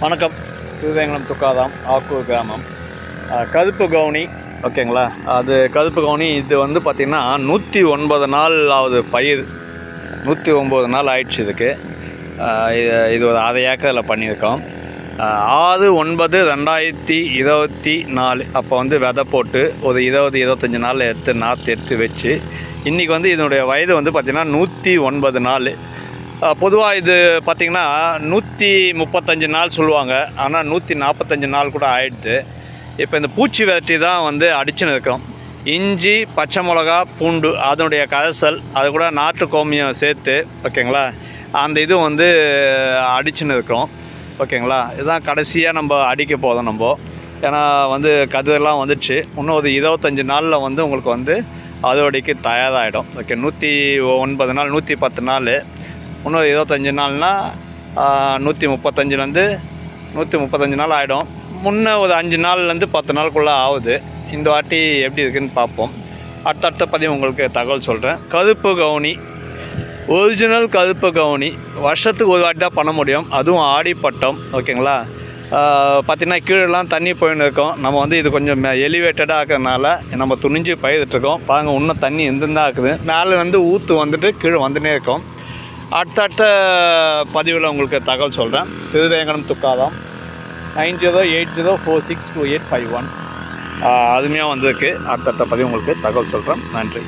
வணக்கம். திருவேங்கடம் துக்காதாம் ஆக்கூர் கிராமம். கதுப்பு கவுனி ஓகேங்களா. அது கதுப்பு கவுனி இது வந்து பார்த்திங்கன்னா 109 நாள் ஆகுது பயிர். 109 நாள் ஆயிடுச்சு இதுக்கு. இது ஒரு 1/2 ஏக்கரில் பண்ணியிருக்கோம். 6/9/2024 அப்போ வந்து விதை போட்டு ஒரு 20-25 நாள் நாற்று எடுத்து வச்சு இன்றைக்கி வந்து இதனுடைய வயது வந்து பார்த்திங்கன்னா 109 நாள். பொதுவாக இது பார்த்திங்கன்னா 135 நாள் சொல்லுவாங்க, ஆனால் 145 நாள் கூட ஆயிடுது. இப்போ இந்த பூச்சி விரட்டி தான் வந்து அடிச்சுன்னு இருக்கோம். இஞ்சி, பச்சை மிளகா, பூண்டு அதனுடைய கரைசல், அது கூட நாட்டு கோமியம் சேர்த்து ஓகேங்களா, அந்த இது வந்து அடிச்சுன்னு இருக்கோம் ஓகேங்களா. இதுதான் கடைசியாக நம்ம அடிக்க போதும் நம்ம. ஏன்னா வந்து கதிரெல்லாம் வந்துடுச்சு. இன்னும் ஒரு 25 நாளில் வந்து உங்களுக்கு வந்து அதோடைக்கு தயாராகிடும். ஓகே, 109 நாள் 110 நாள், இன்னொரு 25 நாள்னால் 135 நாள் ஆகிடும். முன்னே ஒரு 5 நாள்லேருந்து 10 நாளுக்குள்ளே ஆகுது. இந்த வாட்டி எப்படி இருக்குதுன்னு பார்ப்போம். அடுத்த பதிவு உங்களுக்கு தகவல் சொல்கிறேன். கதுப்பு கவுனி, ஒரிஜினல் கதுப்பு கவுனி வருஷத்துக்கு ஒரு வாட்டி தான் பண்ண முடியும், அதுவும் ஆடிப்பட்டம் ஓகேங்களா. பார்த்திங்கன்னா கீழெல்லாம் தண்ணி போயின்னு இருக்கோம். நம்ம வந்து இது கொஞ்சம் எலிவேட்டடாக இருக்கிறதுனால நம்ம துணிஞ்சு பயிரிட்டுருக்கோம். பாருங்கள், இன்னும் தண்ணி எந்தெந்தான் இருக்குது. மேலே வந்து ஊற்று வந்துட்டு கீழே வந்துனே இருக்கோம். அடுத்த பதிவில் உங்களுக்கு தகவல் சொல்கிறேன். திருவேங்கடம் துக்காதாம் 9080462851 அதுமையாக வந்திருக்கு. அடுத்த பதிவு உங்களுக்கு தகவல் சொல்கிறேன். நன்றி.